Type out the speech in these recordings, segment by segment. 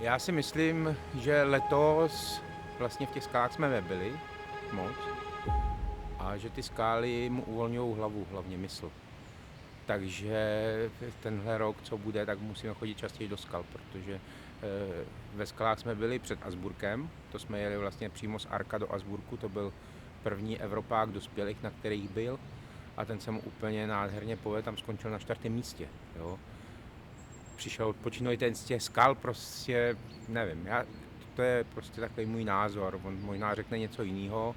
Já si myslím, že letos vlastně v těch skalách jsme nebyli moc a že ty skály mu uvolňují hlavu, hlavně mysl. Takže tenhle rok, co bude, tak musíme chodit častěji do skal, protože ve skalách jsme byli před Asburkem, to jsme jeli vlastně přímo z Arka do Asburku, to byl první Evropák dospělých, na kterých byl a ten se mu úplně nádherně povedl, tam skončil na 4. místě. Jo. Přišel odpočinout ten z těch skal, prostě nevím, to je prostě takový můj názor, on možná řekne něco jiného,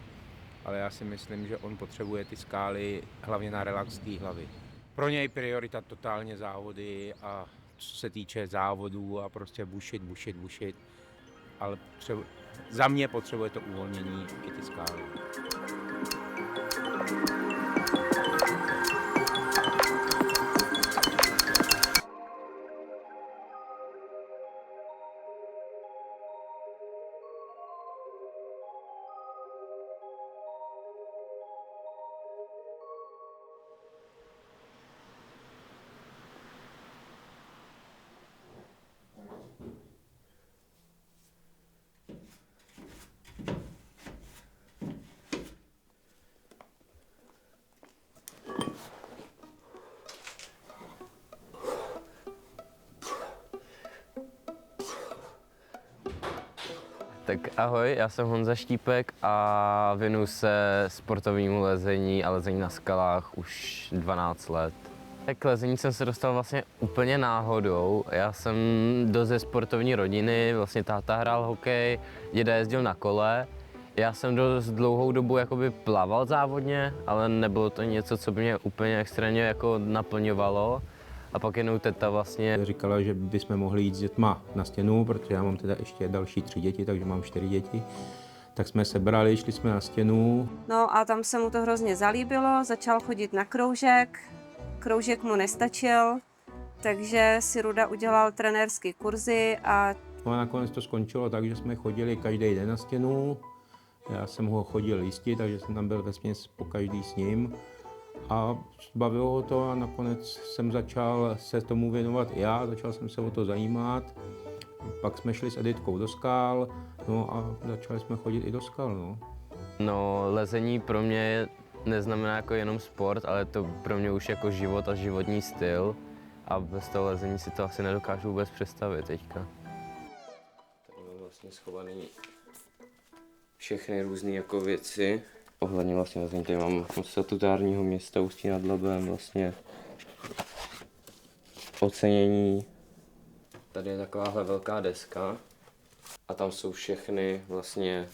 ale já si myslím, že on potřebuje ty skály hlavně na relax té hlavy. Pro něj priorita totálně závody a co se týče závodů a prostě bušit, ale za mě potřebuje to uvolnění i ty skály. Tak ahoj, já jsem Honza Štípek a věnuju se sportovnímu lezení a lezení na skalách už 12 let. K lezení jsem se dostal vlastně úplně náhodou. Já jsem dost ze sportovní rodiny, vlastně táta hrál hokej, děda jezdil na kole. Já jsem dost dlouhou dobu jakoby plaval závodně, ale nebylo to něco, co by mě úplně extrémně jako naplňovalo. A pak jenom teta vlastně říkala, že bychom mohli jít s dětma na stěnu, protože já mám teda ještě další 3 děti, takže mám 4 děti. Tak jsme se brali, šli jsme na stěnu. No a tam se mu to hrozně zalíbilo, začal chodit na kroužek. Kroužek mu nestačil, takže si Ruda udělal trenérské kurzy a... No a nakonec to skončilo tak, že jsme chodili každý den na stěnu. Já jsem ho chodil jistit, takže jsem tam byl vesměs po každý s ním. A bavilo ho to a nakonec jsem začal se tomu věnovat i já, začal jsem se o to zajímat. Pak jsme šli s Editkou do skal, no a začali jsme chodit i do skal, no. No, lezení pro mě neznamená jako jenom sport, ale to pro mě už jako život a životní styl. A bez toho lezení si to asi nedokážu vůbec představit teďka. Tady mám vlastně schovaný všechny různé jako věci. Ohledně vlastně lezení, tady mám statutárního města Ústí nad Labem, vlastně ocenění. Tady je takováhle velká deska a tam jsou všechny vlastně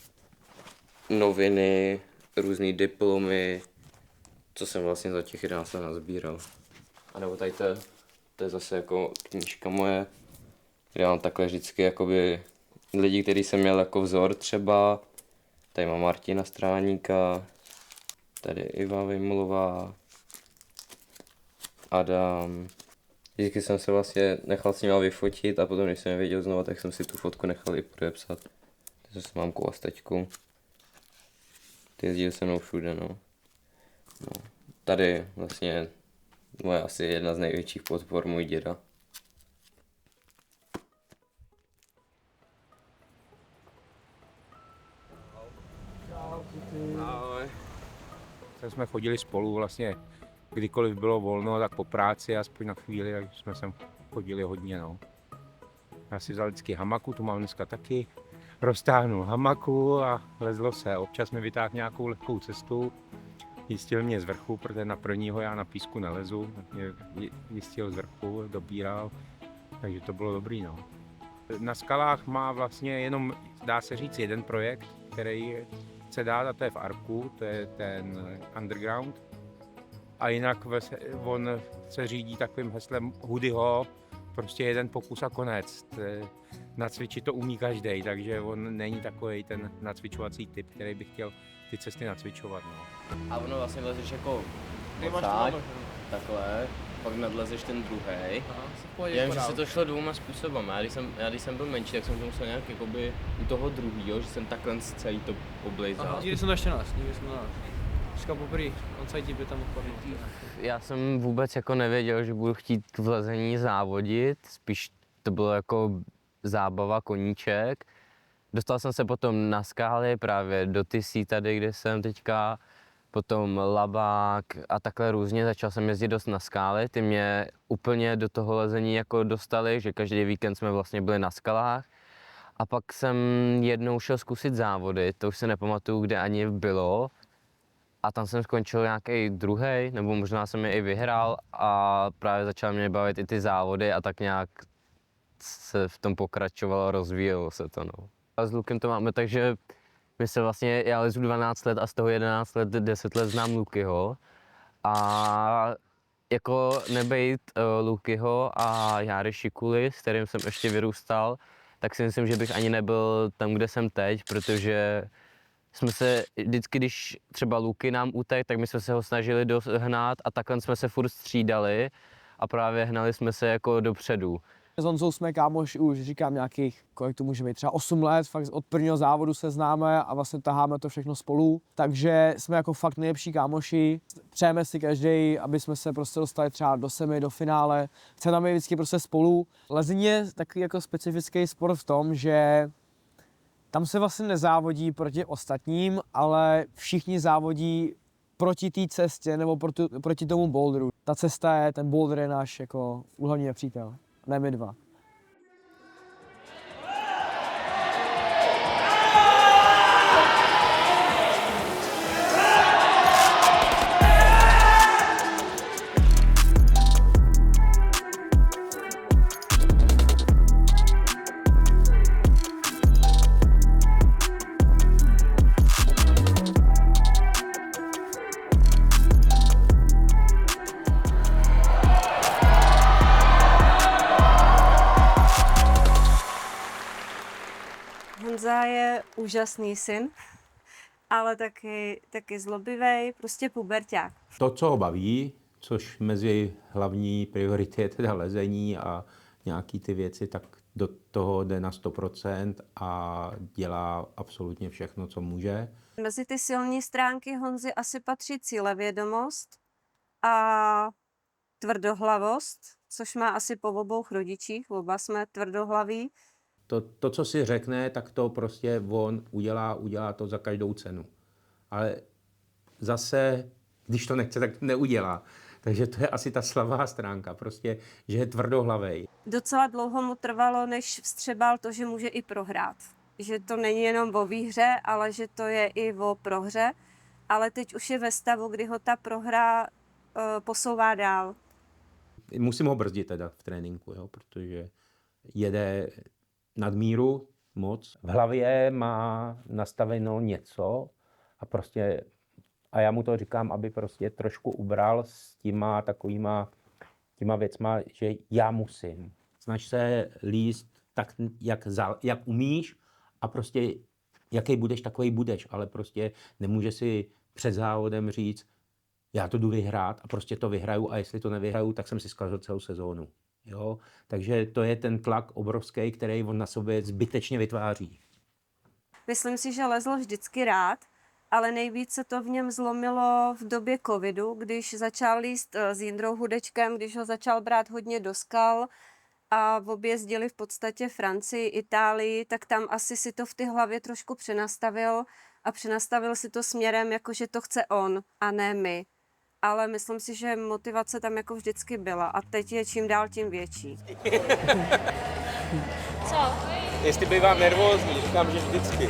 noviny, různé diplomy, co jsem vlastně za těch 11 let nazbíral. A nebo tady to je zase jako knížka moje, kde mám takhle vždycky jakoby lidi, který jsem měl jako vzor třeba. Tady mám Martina Stráníka, tady Iva Vejmulová, Adam. Vždycky jsem se vlastně nechal s nima vyfotit a potom, když jsem je viděl znovu, tak jsem si tu fotku nechal i podepsat. Takže s mámkou a s taťkou. Ty jezdí se mnou všude, no. Tady vlastně moje asi jedna z největších podpor, můj děda. Ahoj. Tak jsme chodili spolu vlastně, kdykoliv bylo volno, tak po práci, aspoň na chvíli, tak jsme sem chodili hodně, no. Já si vzal vždycky hamaku, tu mám dneska taky. Roztáhnul hamaku a lezlo se. Občas mi vytáhl nějakou lehkou cestu. Jistil mě z vrchu, protože na prvního já na písku nelezu. Mě jistil z vrchu, dobíral, takže to bylo dobrý, no. Na skalách má vlastně jenom, dá se říct, jeden projekt, který chce dát, a to je v Arku, to je ten underground. A jinak on se řídí takovým heslem Hudyho, prostě jeden pokus a konec. Nacvičit to umí každý, takže on není takový ten nacvičovací typ, který by chtěl ty cesty nacvičovat. No. A ono vlastně vlezeš jako odsáď, takhle, pak nadlezeš ten druhej. Jen, že se to šlo 2 způsobem. Já když jsem byl menší, tak jsem to musel nějak jakoby u toho druhýho, že jsem takhle celý to oblejzal. Nikdy jsem ještě nás. Říkal poprvé, on se by tam odpadl. Já jsem vůbec jako nevěděl, že budu chtít v lezení závodit, spíš to bylo jako zábava, koníček. Dostal jsem se potom na skály právě do Tisí tady, kde jsem teďka, potom Labák a takhle různě. Začal jsem jezdit dost na skály, ty mě úplně do toho lezení jako dostali, že každý víkend jsme vlastně byli na skalách. A pak jsem jednou šel zkusit závody, to už se nepamatuju, kde ani bylo. A tam jsem skončil nějaký druhý, nebo možná jsem je i vyhrál a právě začal mě bavit i ty závody a tak nějak se v tom pokračovalo, rozvíjelo se to. No. A s Lukem to máme tak, že my se vlastně, já lezu 12 let a z toho 11 let, 10 let znám Lukyho. A jako nebejt Lukyho a Járy Šikuly, s kterým jsem ještě vyrůstal, tak si myslím, že bych ani nebyl tam, kde jsem teď, protože jsme se vždycky, když třeba Luky nám utek, tak my jsme se ho snažili dohnat a takhle jsme se furt střídali a právě hnali jsme se jako dopředu. S Honzou jsme kámoši už, říkám, nějakých, kolik to může být, třeba 8 let, fakt od prvního závodu se známe a vlastně taháme to všechno spolu. Takže jsme jako fakt nejlepší kámoši. Přejeme si každý, aby jsme se prostě dostali třeba do semi, do finále. Chceme být vždycky prostě spolu. Lezení je takový jako specifický sport v tom, že tam se vlastně nezávodí proti ostatním, ale všichni závodí proti té cestě nebo proti tomu boulderu. Ta cesta je, ten boulder je náš jako úhlavní nepřítel. Ne my dva. Honza je úžasný syn, ale taky zlobivý, prostě puberťák. To, co ho baví, což mezi hlavní priority je teda lezení a nějaký ty věci, tak do toho jde na 100% a dělá absolutně všechno, co může. Mezi ty silné stránky Honzy asi patří cílevědomost a tvrdohlavost, což má asi po obou rodičích, oba jsme tvrdohlaví. To, co si řekne, tak to prostě on udělá to za každou cenu. Ale zase, když to nechce, tak to neudělá. Takže to je asi ta slabá stránka, prostě, že je tvrdohlavej. Docela dlouho mu trvalo, než vstřebal to, že může i prohrát. Že to není jenom o výhře, ale že to je i o prohře. Ale teď už je ve stavu, kdy ho ta prohra posouvá dál. Musím ho brzdit teda v tréninku, jo, protože jede nadmíru moc. V hlavě má nastaveno něco a já mu to říkám, aby prostě trošku ubral s těma věcma, že já musím. Snaž se líst tak, jak umíš a prostě jaký budeš, takový budeš, ale prostě nemůže si před závodem říct, já to jdu vyhrát a prostě to vyhraju a jestli to nevyhraju, tak jsem si zkazil celou sezónu. Jo? Takže to je ten tlak obrovský, který on na sobě zbytečně vytváří. Myslím si, že lezl vždycky rád, ale nejvíc se to v něm zlomilo v době covidu, když začal líst s Jindrou Hudečkem, když ho začal brát hodně do skal a objezdili v podstatě Francii, Itálii, tak tam asi si to v ty hlavě trošku přenastavil a přenastavil si to směrem, jako že to chce on a ne my. Ale myslím si, že motivace tam jako vždycky byla a teď je čím dál tím větší. Co? Jestli bývám nervózní, říkám, že vždycky.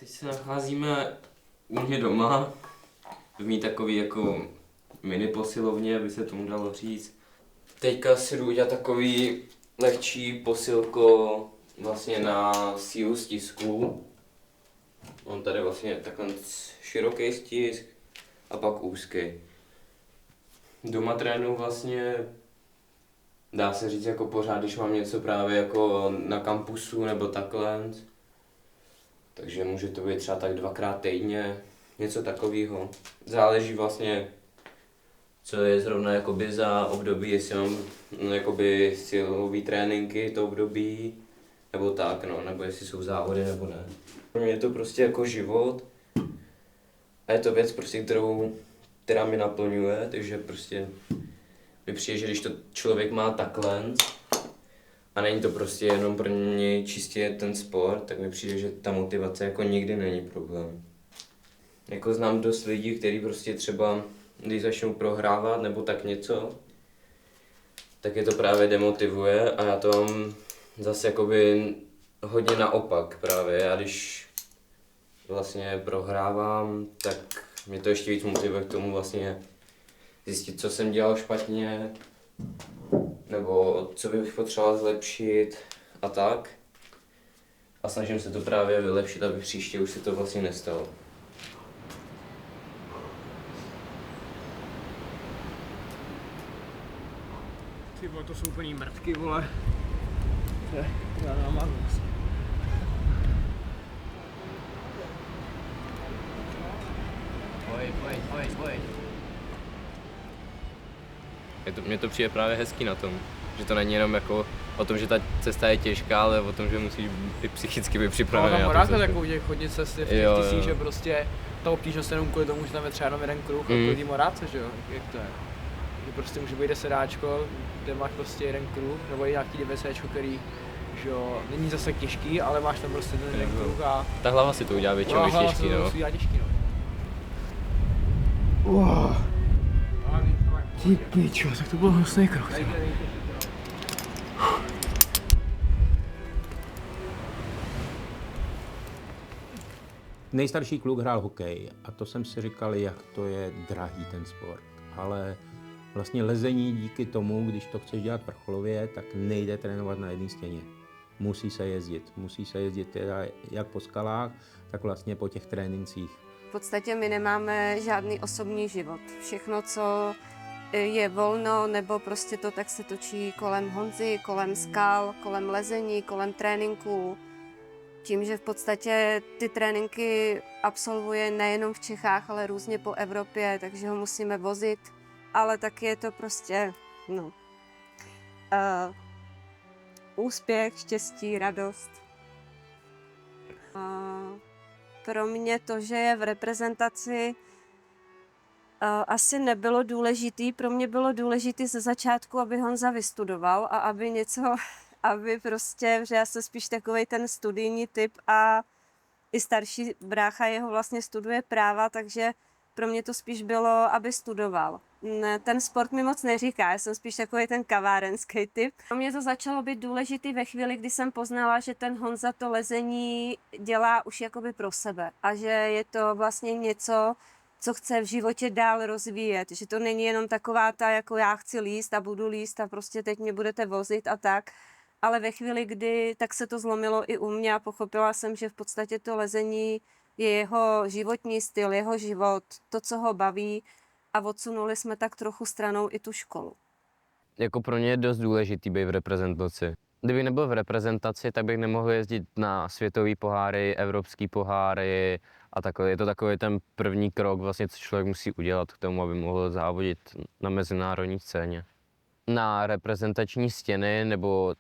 Teď se nacházíme u mě doma, v mý takový jako mini posilovně, by se tomu dalo říct. Teďka si jdu udělat takový lehčí posilko vlastně na sílu stisku. Mám tady vlastně takhle široký stisk a pak úzký. Doma trénuju vlastně, dá se říct jako pořád, když mám něco právě jako na kampusu nebo takhle. Takže může to být třeba tak 2x týdně, něco takového. Záleží vlastně, co je zrovna jakoby za období, jestli mám jakoby silový tréninky to období, nebo tak, no, nebo jestli jsou závody nebo ne. Pro mě je to prostě jako život a je to věc prostě, která mě naplňuje, takže prostě mi přijde, že když to člověk má takhle a není to prostě jenom pro něj čistě ten sport, tak mi přijde, že ta motivace jako nikdy není problém. Jako znám dost lidí, kteří prostě třeba, když začnou prohrávat nebo tak něco, tak je to právě demotivuje a já to mám zase jakoby hodně naopak právě. Já když vlastně prohrávám, tak mě to ještě víc motivuje k tomu vlastně zjistit, co jsem dělal špatně, nebo co bych potřeboval zlepšit a tak. A snažím se to právě vylepšit, aby příště už se to vlastně nestalo. Ty vole, to jsou úplný mrtky, vole. Já nemám Pojď. Mně to přijde právě hezký na tom, že to není jenom jako o tom, že ta cesta je těžká, ale o tom, že musíš být psychicky být připravený tam na moráte tu cestu. takovou těch chodit cesty v těch tisích, že prostě ta obtížnost jenom kvůli tomu, že tam je třeba jenom jeden kruh a kvůli té moráce, že jo, jak to je. Že prostě může být desedáčko, kde máš prostě jeden kruh, nebo i nějaký DVCčko, který, že jo, není zase těžký, ale máš tam prostě ten jeden kruh a... Ta hlava si to udělá většinou víc těžký, no. Těžký, no. Ty pičo, tak to byl hnusný krok. Nejstarší kluk hrál hokej a to jsem si říkal, jak to je drahý ten sport. Ale vlastně lezení díky tomu, když to chceš dělat vrcholově, tak nejde trénovat na jedné stěně. Musí se jezdit teda jak po skalách, tak vlastně po těch trénincích. V podstatě my nemáme žádný osobní život. Všechno, co je volno, nebo prostě to tak se točí kolem Honzy, kolem skal, kolem lezení, kolem tréninků. Tím, že v podstatě ty tréninky absolvuje nejenom v Čechách, ale různě po Evropě, takže ho musíme vozit. Ale taky je to prostě, úspěch, štěstí, radost. Pro mě to, že je v reprezentaci, asi nebylo důležitý. Pro mě bylo důležité ze začátku, aby Honza vystudoval a aby aby prostě, že já jsem spíš takovej ten studijní typ a i starší brácha jeho vlastně studuje práva, takže pro mě to spíš bylo, aby studoval. Ten sport mi moc neříká, já jsem spíš takový ten kavárenský typ. Pro mě to začalo být důležitý ve chvíli, kdy jsem poznala, že ten Honza to lezení dělá už jakoby pro sebe a že je to vlastně něco, co chce v životě dál rozvíjet, že to není jenom taková ta, jako já chci líst a budu líst a prostě teď mě budete vozit a tak, ale ve chvíli, kdy tak se to zlomilo i u mě a pochopila jsem, že v podstatě to lezení je jeho životní styl, jeho život, to, co ho baví a odsunuli jsme tak trochu stranou i tu školu. Jako pro mě je dost důležitý být v reprezentaci. Kdybych nebyl v reprezentaci, tak bych nemohl jezdit na světové poháry, evropské poháry a takhle. Je to takový ten první krok, vlastně, co člověk musí udělat k tomu, aby mohl závodit na mezinárodní scéně. Na reprezentační stěny nebo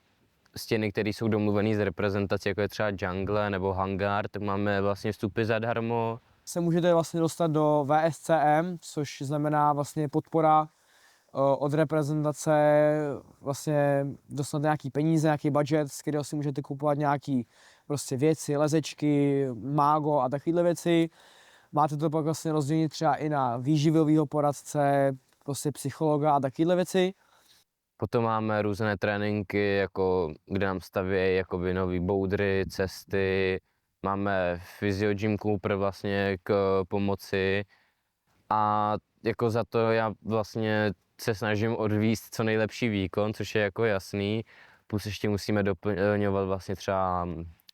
stěny, které jsou domluvené z reprezentací, jako je třeba jungle nebo hangár, tak máme vlastně vstupy zadarmo. Se můžete vlastně dostat do VSCM, což znamená vlastně podpora od reprezentace, vlastně dostat nějaký peníze, nějaký budget, z kterého si můžete kupovat nějaký prostě věci, lezečky, mágo a takovéhle věci. Máte to pak vlastně rozdělit třeba i na výživového poradce, prostě psychologa a takovéhle věci. Potom máme různé tréninky, jako, kde nám stavějí jakoby nový boudry, cesty, máme Physio Gym Cooper vlastně k pomoci a jako za to já vlastně se snažím odvíst co nejlepší výkon, což je jako jasný, plus ještě musíme doplňovat vlastně třeba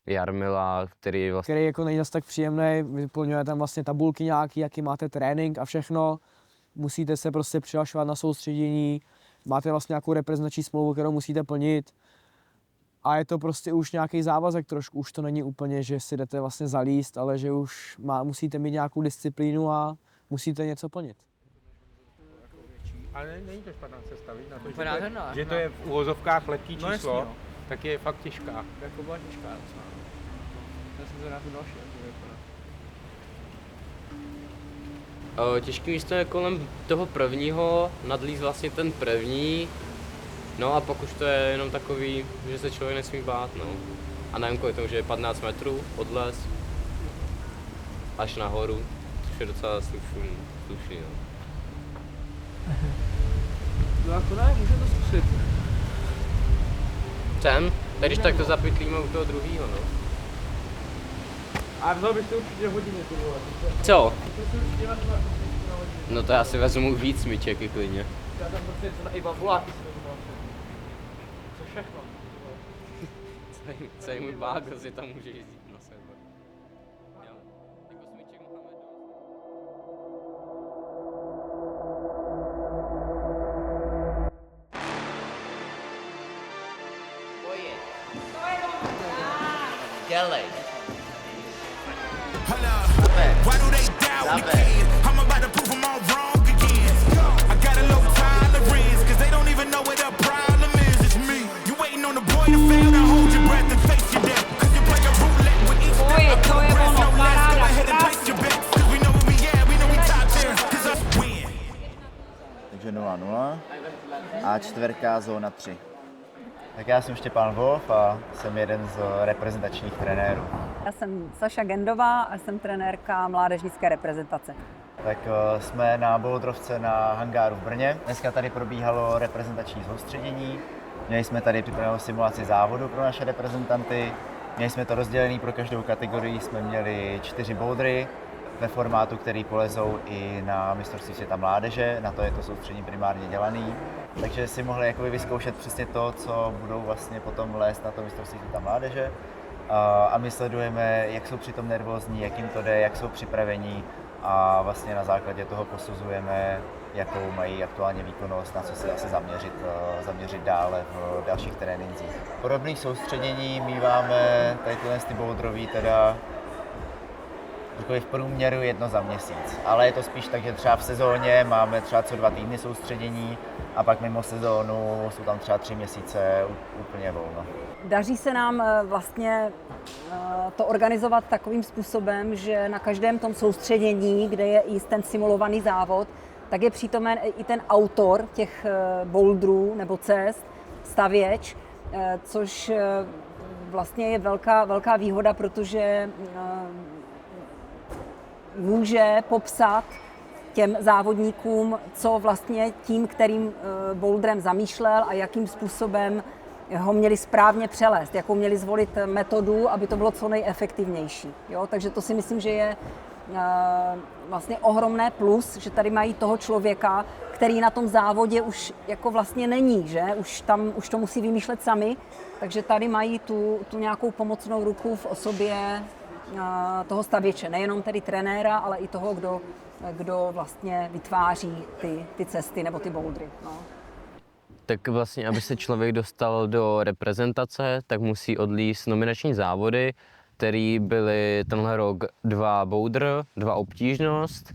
Jarmila, Který jako není zase tak příjemný, vyplňuje tam vlastně tabulky nějaký, jaký máte trénink a všechno. Musíte se prostě přihlašovat na soustředění, máte vlastně nějakou reprezentační smlouvu, kterou musíte plnit. A je to prostě už nějaký závazek trošku, už to není úplně, že si jdete vlastně zalíst, ale že už musíte mít nějakou disciplínu a musíte něco plnit. Ale není to špatná cesta, víš, na to, Úplně nádherná, že to je v uvozovkách lehký No, číslo, jasný, no. tak je fakt těžká. Jako byla těžká docela. Já jsem zvědavý další, jak to vypadá. Těžké místo je kolem toho prvního, nadlíz vlastně ten první, no a pak už to je jenom takový, že se člověk nesmí bát, no. A nevím, kolik to může je 15 metrů odles, až nahoru, což je docela slušný, no. No jako ne, můžeme to zkusit. Chcem? Tak když tak to zapytlíme u toho druhýho, no. A vzal byste určitě hodiny, ty vole. Co? To si určitě vezmu na hodiny. No to já si vezmu víc myček i klidně. Já tam prostě co na iba voláky si vezmu. Co všechno? Celý můj bágos je tam může jezdit na sebe. Jo. Jako smyček Mohamedu. Dělej. Why do they doubt when the kid? I'm about to prove them all wrong again. I got a low tolerance, cause they don't even know what the problem is. It's me. You waiting on the boy to fail, to hold your breath and face your death. Cause you play a roulette with each step of the breath. No less, go ahead and place your bets. Cause we know where we at, we know we top tier. Cause us win. Takže 0-0 a čtvrka zóna 3. Tak já jsem Štěpán Wolf a jsem jeden z reprezentačních trenérů. Já jsem Saša Gendová a jsem trenérka mládežnické reprezentace. Tak jsme na bouldrovce na hangáru v Brně. Dneska tady probíhalo reprezentační soustředění. Měli jsme tady připravenou simulaci závodu pro naše reprezentanty. Měli jsme to rozdělené pro každou kategorii, jsme měli 4 bouldry ve formátu, který polezou i na mistrovství světa mládeže. Na to je to soustředění primárně dělaný. Takže si mohli jakoby vyzkoušet přesně to, co budou vlastně potom lézt na to mistrovství světa mládeže. A my sledujeme, jak jsou přitom nervózní, jak jim to jde, jak jsou připravení a vlastně na základě toho posuzujeme, jakou mají aktuálně výkonnost, na co se asi zaměřit dále v dalších trénincích. Podobných soustředění míváme tady tyhle bouldrový teda v průměru 1 za měsíc, ale je to spíš tak, že třeba v sezóně máme třeba co 2 týdny soustředění a pak mimo sezónu jsou tam třeba 3 měsíce úplně volno. Daří se nám vlastně to organizovat takovým způsobem, že na každém tom soustředění, kde je i ten simulovaný závod, tak je přítomen i ten autor těch boulderů nebo cest, stavěč, což vlastně je velká výhoda, protože může popsat těm závodníkům, co vlastně tím, kterým boulderem zamýšlel a jakým způsobem ho měli správně přelézt, jakou měli zvolit metodu, aby to bylo co nejefektivnější. Jo? Takže to si myslím, že je vlastně ohromné plus, že tady mají toho člověka, který na tom závodě už jako vlastně není, že? Už to musí vymýšlet sami, takže tady mají tu nějakou pomocnou ruku v osobě toho stavěče, nejenom tedy trenéra, ale i toho, kdo vlastně vytváří ty cesty nebo ty bouldery. No. Tak vlastně, aby se člověk dostal do reprezentace, tak musí odlízt nominační závody, které byly tenhle rok 2 boulder, 2 obtížnost.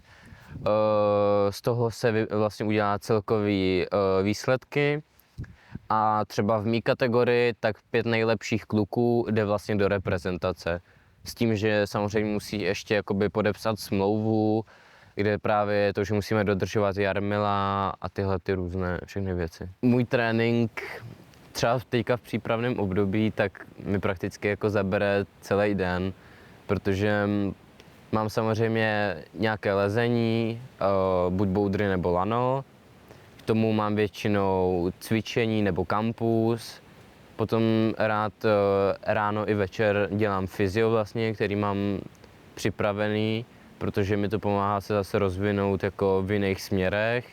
Z toho se vlastně udělá celkový výsledky. A třeba v mý kategorii tak 5 nejlepších kluků jde vlastně do reprezentace. S tím, že samozřejmě musí ještě jakoby podepsat smlouvu, kde právě je to, že musíme dodržovat Jarmila a tyhle ty různé všechny věci. Můj trénink třeba teďka v přípravném období, tak mi prakticky jako zabere celý den, protože mám samozřejmě nějaké lezení, buď bouldery nebo lano. K tomu mám většinou cvičení nebo kampus Potom rád ráno i večer dělám fyzio vlastně, který mám připravený, protože mi to pomáhá se zase rozvinout jako v jiných směrech.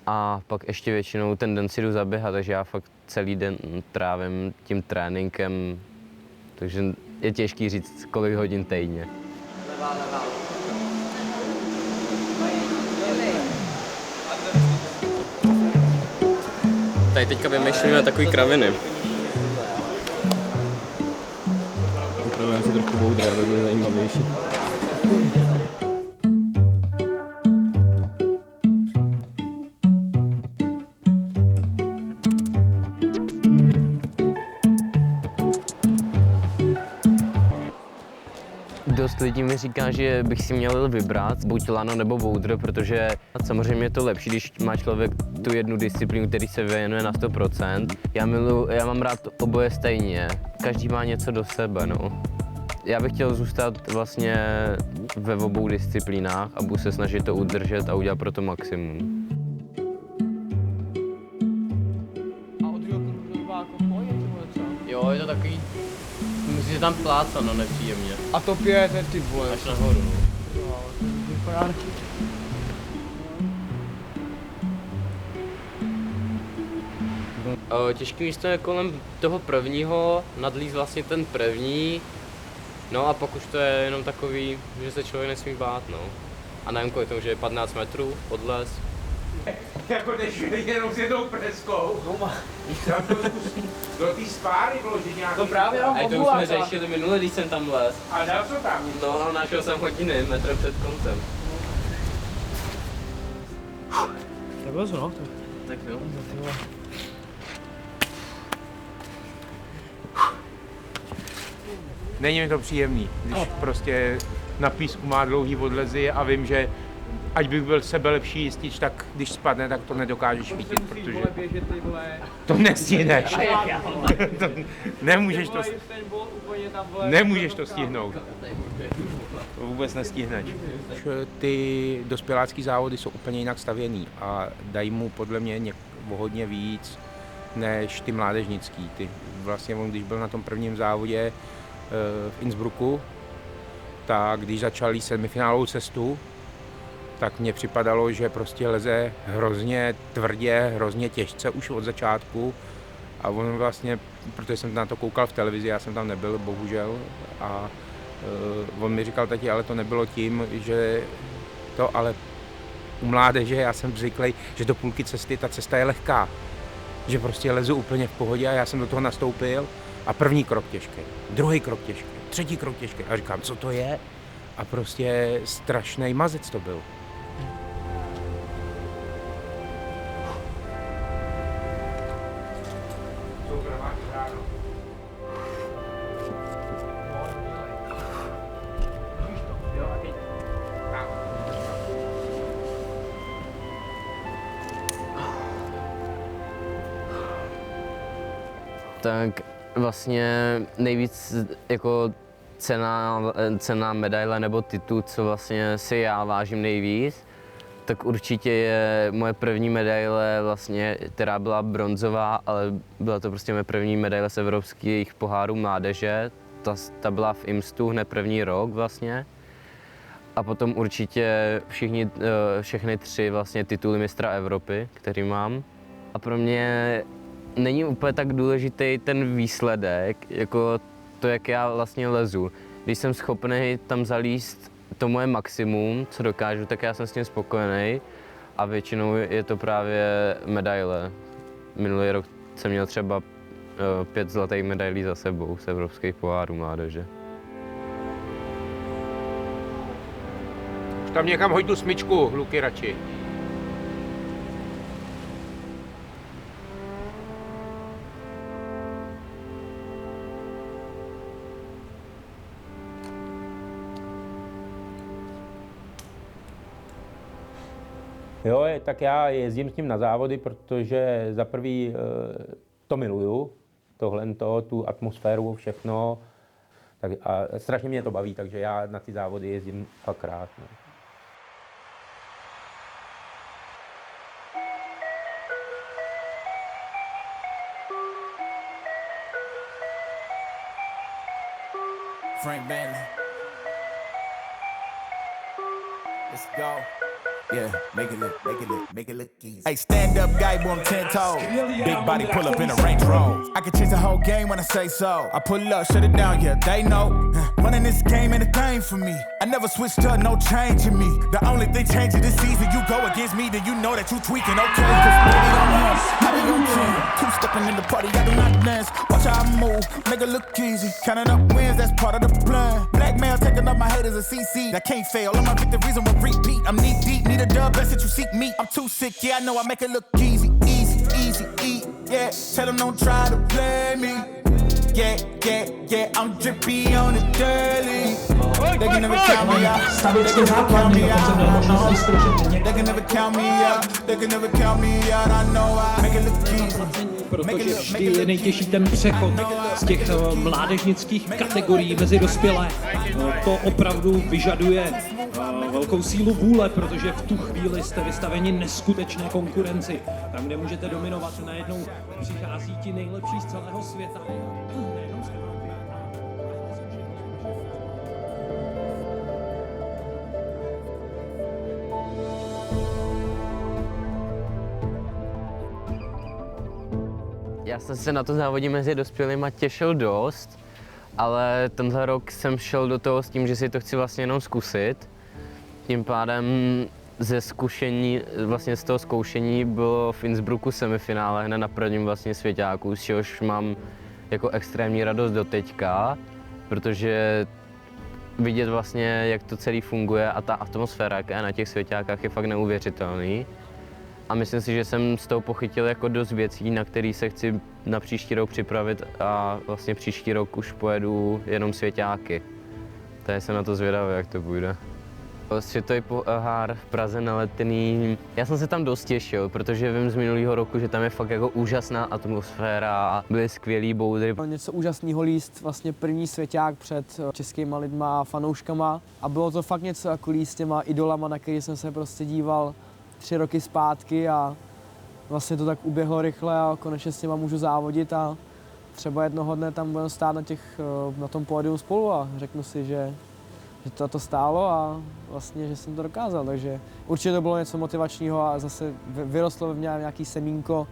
A pak ještě většinou ten den si jdu zaběhat, takže já fakt celý den trávím tím tréninkem, takže je těžký říct, kolik hodin týdně. Tady teďka vymýšlíme takový kraviny. Upravujeme si trošku boudré, aby byly zajímavější. Dost lidí mi říká, že bych si měl vybrat buď lano nebo boulder, protože samozřejmě je to lepší, když má člověk tu jednu disciplínu, který se věnuje na 100%. Já mám rád oboje stejně, každý má něco do sebe, no. Já bych chtěl zůstat vlastně ve obou disciplínách a budu se snažit to udržet a udělat pro to maximum. A od druhého kurva jako poje, Jo, je to takový, musíš se tam plácat, no, nepříjemně. A to pijete ty vole. Až nahoru, no. Těžký místo je kolem toho prvního, nadlíz vlastně ten první, no a pak už to je jenom takový, že se člověk nesmí bát, no. A nevím, kolik to už je 15 metrů, podles. Jako jdeš jenom s jednou preskou. Do té spáry vložit nějaký. To právě mám A to už jsme řešili minule, když jsem tam les. A dal co tam? No a našel jsem hodiny, metr před koncem. Tak lezu, no. Tak jo. Není mi to příjemný, když prostě na písku má dlouhý odlezy a vím, že ať bych byl sebe lepší jistič, tak když spadne, tak to nedokážeš chytit, protože to nestihneš. Nemůžeš to stihnout. To vůbec nestihneš. Ty dospělácký závody jsou úplně jinak stavěný a dají mu podle mě o hodně víc než ty mládežnický. Vlastně on, když byl na tom prvním závodě v Innsbrucku, tak když začal jít semifinálovou cestu, tak mně připadalo, že prostě leze hrozně tvrdě, hrozně těžce už od začátku. A on vlastně, protože jsem na to koukal v televizi, já jsem tam nebyl, bohužel. A on mi říkal, tati, ale to nebylo tím, že to, ale u mládeže já jsem zvyklý, že do půlky cesty ta cesta je lehká. Že prostě lezu úplně v pohodě a já jsem do toho nastoupil a první krok těžký, druhý krok těžký, třetí krok těžký. A říkám, co to je? A prostě strašný mazec to byl. Tak vlastně nejvíc jako cena medaile nebo titul, co vlastně si já vážím nejvíc, tak určitě je moje první medaile vlastně, která byla bronzová, ale byla to prostě moje první medaile z evropských pohárů mládeže. Ta byla v Imstu hned první rok vlastně. A potom určitě všechny tři vlastně tituly mistra Evropy, který mám. A pro mě není úplně tak důležitý ten výsledek, jako to, jak já vlastně lezu. Když jsem schopný tam zalíst to moje maximum, co dokážu, tak já jsem s tím spokojený a většinou je to právě medaile. Minulý rok jsem měl třeba 5 zlatých medailí za sebou z evropských pohárů mládeže. Už tam někam hoď tu smyčku, Luky, radši. Jo, tak já jezdím s ním na závody, protože za prvý to miluju, tu atmosféru, všechno. Tak, a strašně mě to baví, takže já na ty závody jezdím fakt rád. No. Frank Bannon. Let's go. Yeah, make it look easy. Hey, stand up guy, boy, I'm 10 toes. Big body pull up in a Range Rover. I can change the whole game when I say so. I pull up, shut it down, yeah, they know. Running this game ain't a thing for me. I never switched up, no change in me. The only thing changing this season, you go against me, then you know that you tweaking, okay? Cause baby, I'm him, I be on 10. Two-stepping in the party, I do not dance. Watch how I move, make it look easy. Counting up wins, that's part of the plan. Blackmail, taking up my haters a CC. I can't fail, all my victories will repeat. I'm knee deep, need a dub, best that you seek me. I'm too sick, yeah, I know I make it look easy. Yeah, tell them don't try to play me. Yeah, I'm drippy on the daily. They can never count me out. They can never count me out. They can never count me out. They can never count me out. I know I make it look easy. Protože vždy je nejtěžší ten přechod z těch mládežnických kategorií mezi dospělé. To opravdu vyžaduje velkou sílu vůle, protože v tu chvíli jste vystaveni neskutečné konkurenci. Tam, kde můžete dominovat, najednou přichází ti nejlepší z celého světa. Nejenom z Evropy. Já jsem se na to závodí mezi dospělýma těšil dost, ale tenhle rok jsem šel do toho s tím, že si to chci vlastně jenom zkusit. Tím pádem z toho zkoušení bylo v Innsbrucku semifinále hned na prvním vlastně svěťáku, z čehož mám jako extrémní radost do teďka, protože vidět vlastně, jak to celý funguje a ta atmosféra, jaká je na těch svěťákách, je fakt neuvěřitelný. A myslím si, že jsem z toho pochytil jako dost věcí, na které se chci na příští rok připravit a vlastně příští rok už pojedu jenom svěťáky. Takže jsem na to zvědavý, jak to půjde. Světový pohár v Praze na Letný. Já jsem se tam dost těšil, protože vím z minulého roku, že tam je fakt jako úžasná atmosféra a byly skvělý boudry. Něco úžasného líst vlastně první svěťák před českýma lidma a fanouškama a bylo to fakt něco jako líst s těma idolama, na který jsem se prostě díval 3 roky zpátky a vlastně to tak uběhlo rychle a konečně s těma můžu závodit a třeba jednoho dne tam budeme stát na tom pódiu spolu a řeknu si, že to stálo a vlastně, že jsem to dokázal, takže určitě to bylo něco motivačního a zase vyrostlo v mě nějaký semínko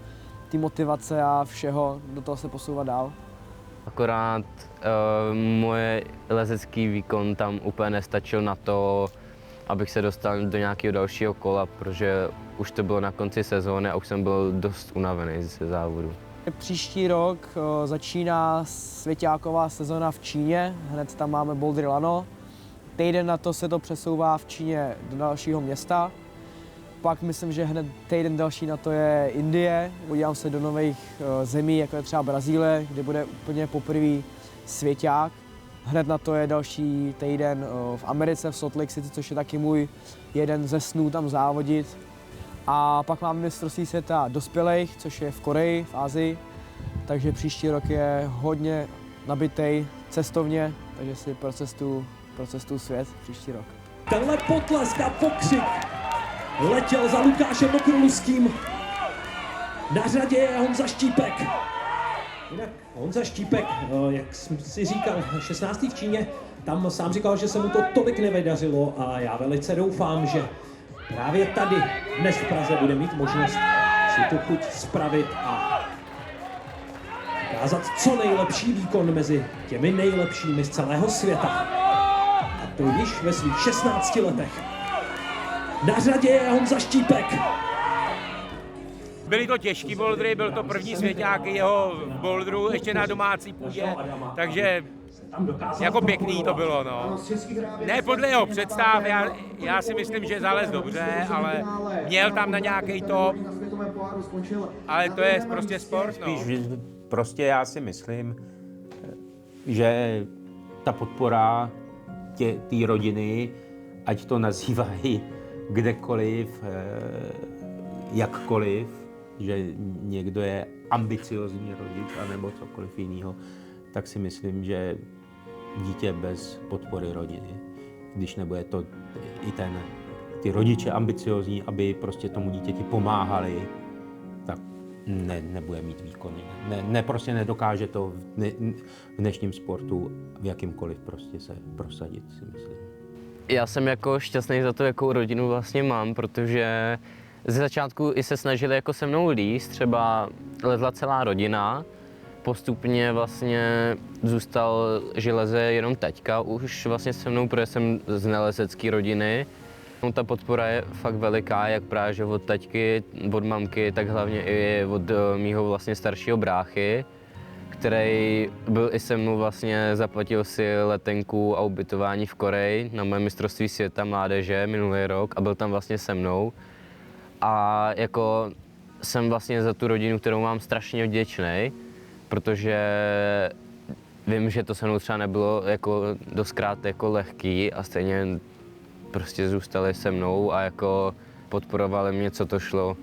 té motivace a všeho, do toho se posouvat dál. Akorát moje lezecký výkon tam úplně nestačil na to, abych se dostal do nějakého dalšího kola, protože už to bylo na konci sezóny a už jsem byl dost unavený ze závodu. Příští rok začíná svěťáková sezona v Číně, hned tam máme Boulder Lano. Týden na to se to přesouvá v Číně do dalšího města. Pak myslím, že hned týden další na to je Indie. Podívám se do nových zemí, jako je třeba Brazílie, kde bude úplně poprvé svěťák. Hned na to je další týden v Americe, v Salt Lake City, což je taky můj jeden ze snů tam závodit. A pak máme mistrovství světa dospělých, což je v Koreji, v Asii. Takže příští rok je hodně nabitej cestovně, takže si procestuju svět příští rok. Tenhle potlesk a pokřik letěl za Lukášem Okruluským. Na řadě je Honza Štípek. Jinak Honza Štípek, jak jsem si říkal, 16. v Číně, tam sám říkal, že se mu to tolik nevydařilo a já velice doufám, že právě tady dnes v Praze bude mít možnost si tu chuť spravit a ukázat co nejlepší výkon mezi těmi nejlepšími z celého světa. A to již ve svých 16 letech. Na řadě je Honza Štípek. Byly to těžký bouldry, byl to první svěťák jeho v bouldru, ještě na domácí půdě, takže jako pěkný to bylo, no. Ne podle jeho představ, já si myslím, že zalez dobře, ale měl tam na nějaký top, ale to je prostě sport, no. Prostě já si myslím, že ta podpora té rodiny, ať to nazývají kdekoliv, jakkoliv, že někdo je ambiciozní rodič anebo cokoliv jiného, tak si myslím, že dítě bez podpory rodiny, když nebude to i ty rodiče ambiciozní, aby prostě tomu dítěti pomáhali, tak nebude mít výkony. Prostě nedokáže to v dnešním sportu v jakýmkoliv prostě se prosadit, si myslím. Já jsem jako šťastný za to, jakou rodinu vlastně mám, protože ze začátku i se snažili jako se mnou líst, třeba lezla celá rodina, postupně vlastně zůstal, že leze jenom taťka už vlastně se mnou, protože jsem z nelezecké rodiny. Ta podpora je fakt veliká, jak právě že od taťky, od mamky, tak hlavně i od mýho vlastně staršího bráchy, který byl i se mnou vlastně, zaplatil si letenku a ubytování v Koreji na mé mistrovství světa mládeže minulý rok a byl tam vlastně se mnou. A jako jsem vlastně za tu rodinu, kterou mám, strašně vděčný, protože vím, že to se mnou třeba nebylo jako doskrát jako lehký a stejně prostě zůstali se mnou a jako podporovali mě, co to šlo.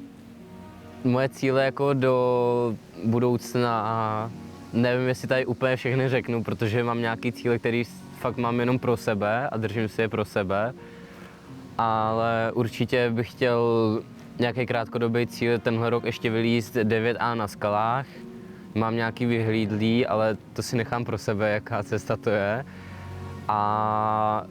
Moje cíle jako do budoucna, nevím, jestli tady úplně všechny řeknu, protože mám nějaký cíle, který fakt mám jenom pro sebe a držím si je pro sebe. Ale určitě bych chtěl nějaký krátkodobý cíl tenhle rok ještě vylízt 9A na skalách. Mám nějaký vyhlídlý, ale to si nechám pro sebe, jaká cesta to je. A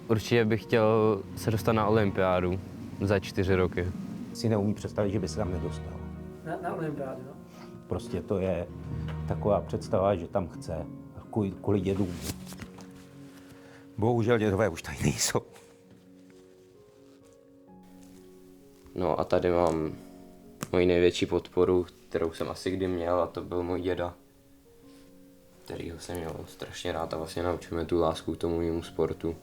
určitě bych chtěl se dostat na olympiádu za 4 roky. Si neumí představit, že by se tam nedostal. Na olympiádu, no? Prostě to je taková představa, že tam chce kvůli dědům. Bohužel dědové už tady nejsou. No a tady mám moji největší podporu, kterou jsem asi kdy měl, a to byl můj děda, kterýho jsem měl strašně rád a vlastně naučil mě tu lásku k tomu mému sportu.